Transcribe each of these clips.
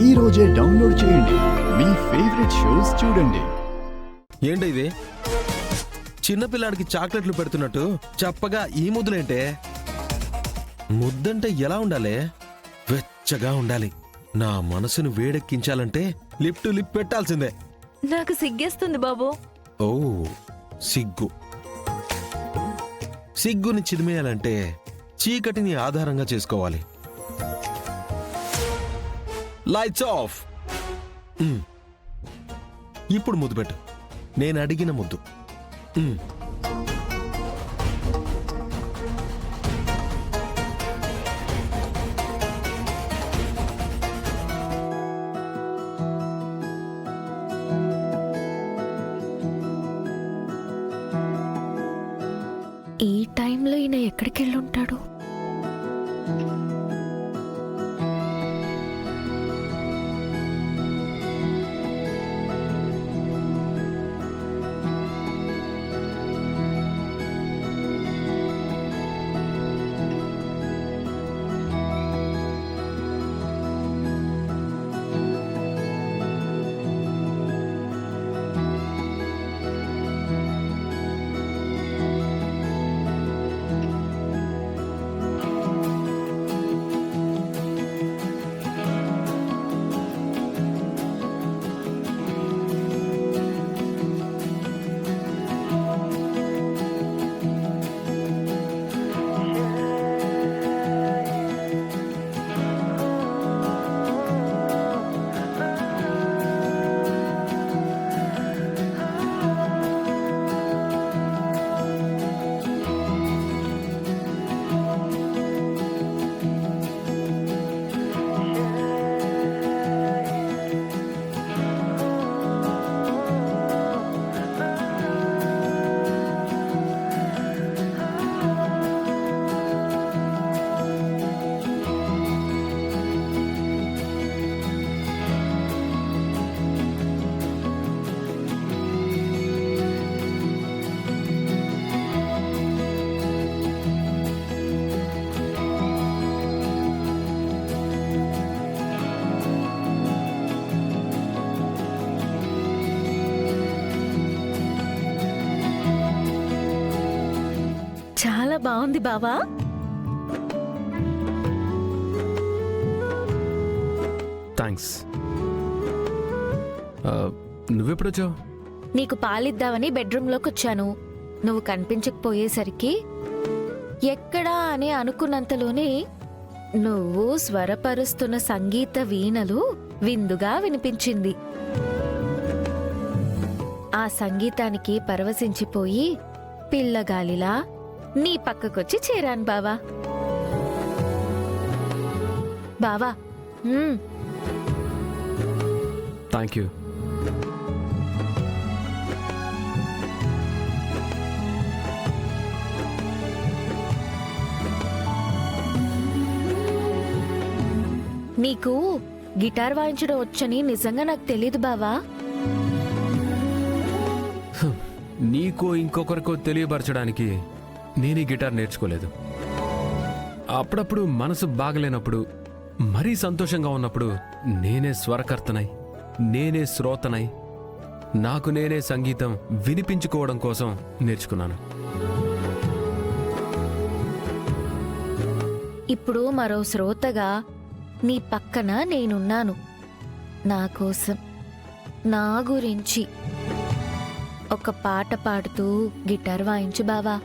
ఈ రోజే డౌన్లోడ్ చేయండి, మీ ఫేవరెట్ షోస్ చూడండి. ఏంటి ఇది? చిన్నపిల్లాడికి చాక్లెట్లు పెడుతున్నట్టు చప్పగా ఈ ముద్దులేంటే? ముద్దంటే ఎలా ఉండాలి? వెచ్చగా ఉండాలి. నా మనసును వేడెక్కించాలంటే లిప్ టు లిప్ పెట్టాల్సిందే. నాకు సిగ్గేస్తుంది బాబు. ఓ సిగ్గు. సిగ్గుని చిదిమేయాలంటే చీకటిని ఆధారంగా చేసుకోవాలి. Lights off. ఇప్పుడు ముద్దు పెట్టు, నేను అడిగిన ముద్దు. ఈ టైంలో ఈయన ఎక్కడికి వెళ్ళుంటాడు? చాలా బాగుంది బావా. థ్యాంక్స్. నువ్వెప్పుడొచ్చావు? నీకు పాలిద్దామని బెడ్రూమ్లోకి వచ్చాను. నువ్వు కనిపించకపోయేసరికి ఎక్కడా అని అనుకున్నంతలోనే నువ్వు స్వరపరుస్తున్న సంగీత వీణలు విందుగా వినిపించింది. ఆ సంగీతానికి పరవశించిపోయి పిల్లగాలిలా నీ పక్కకొచ్చి చేరాను బావా. బావా. Thank you. నీకు గిటార్ వాయించడం వచ్చని నిజంగా నాకు తెలీదు బావా. నీకో ఇంకొకరికో తెలియపరచడానికి నేనే గిటార్ నేర్చుకోలేదు. అప్పుడప్పుడు మనసు బాగలేనప్పుడు, మరీ సంతోషంగా ఉన్నప్పుడు నేనే స్వరకర్తనై, నేనే శ్రోతనై, నాకు నేనే సంగీతం వినిపించుకోవడం కోసం నేర్చుకున్నాను. ఇప్పుడు మరో శ్రోతగా నీ పక్కన నేనున్నాను. నా కోసం, నా గురించి ఒక పాట పాడుతూ గిటార్ వాయించు బావా.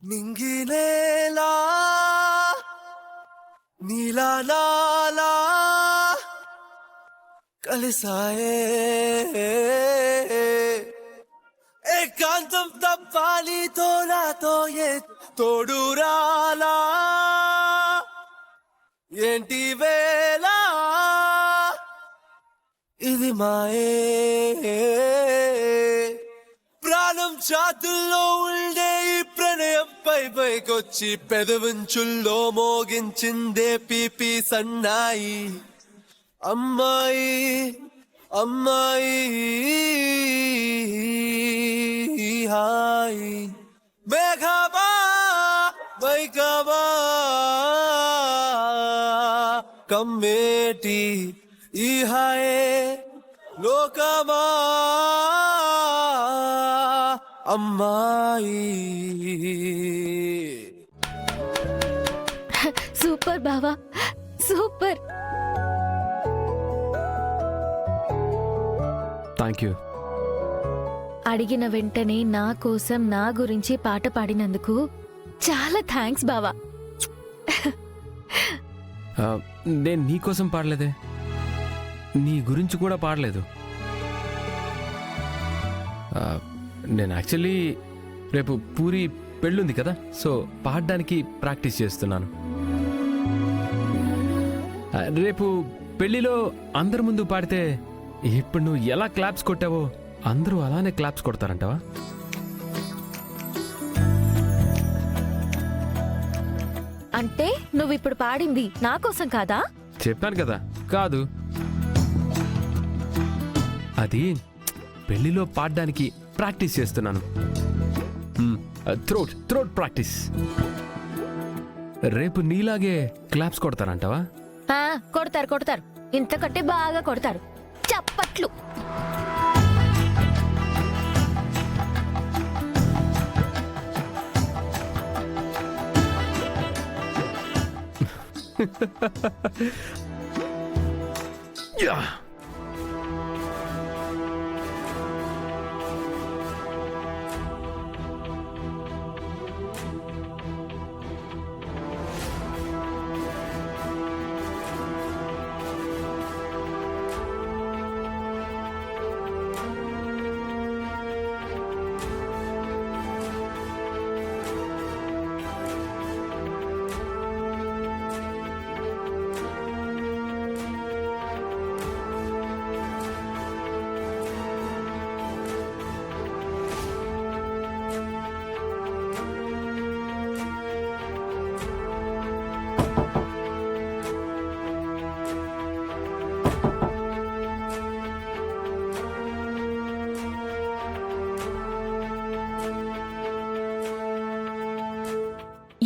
నింగినేలా నీలా నాలా కలిసాయే, ఏకాంతం తప్పాలి తోలాతో తోడు రాలా, ఏంటి వేళ ఇది మాయే, ప్రాణం చాతుల్లో ఉండే ఈ ప్రణయం పైకొచ్చి పెదవించుల్లో మోగించిందే పీపీ సన్నాయి. అమ్మాయి అమ్మాయి హాయ్ మేఘమా వైకమా కమ్మేటి ఈ హాయే లోకమా అమ్మాయి. సూపర్ బావా, సూపర్. Thank you. అడిగిన వెంటనే నా కోసం నా గురించి పాట పాడినందుకు చాలా థ్యాంక్స్ బావా. నేను నీకోసం పాడలేదే, నీ గురించి కూడా పాడలేదు. నేను యాక్చువల్లీ రేపు పూరి పెళ్ళుంది కదా, సో పాడడానికి ప్రాక్టీస్ చేస్తున్నాను. రేపు పెళ్లిలో అందరి ముందు పాడితే ఇప్పుడు నువ్వు ఎలా క్లాప్స్ కొట్టావో అందరూ అలానే క్లాప్స్ కొడతారంటావా? అంటే నువ్విప్పుడు పాడింది నా కోసం కాదా? చెప్పాను కదా కాదు. అది పెళ్లిలో పాడడానికి ప్రాక్టీస్ చేస్తున్నాను. Throat practice. రేపు నీలాగే క్లాప్స్ కొడతారంటావా? కొడతారు కొడతారు, ఇంతకంటే బాగా కొడతారు. చప్పట్లు. యా.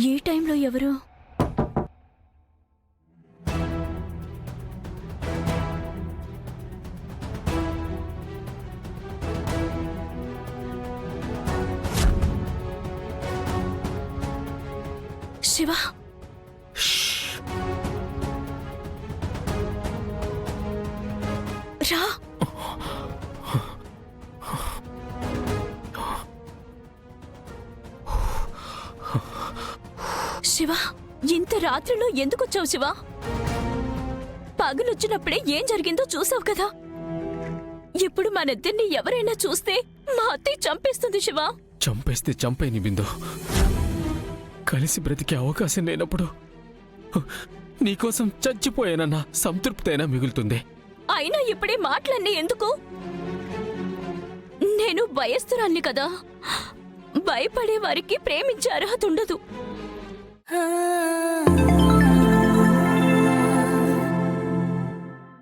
ఈ టైంలో ఎవరు? శివ, రా. శివ, ఇంత రాత్రిలో ఎందుకొచ్చావు శివ? పగలొచ్చినప్పుడే ఏం జరిగిందో చూసావు కదా. ఇప్పుడు మనిద్దరిని ఎవరైనా చూస్తే మా అత్తయ్య చంపేస్తుంది శివ. చంపేస్తే చంపేని బిందు. కలిసి బ్రతికే అవకాశం లేనప్పుడు నీకోసం చచ్చిపోయానన్న సంతృప్తైనా మిగులుతుంది. అయినా ఇప్పుడే మాటలన్నీ ఎందుకు? నేను భయస్తురాల్ని కదా. భయపడే వారికి ప్రేమించే అర్హత ఉండదు.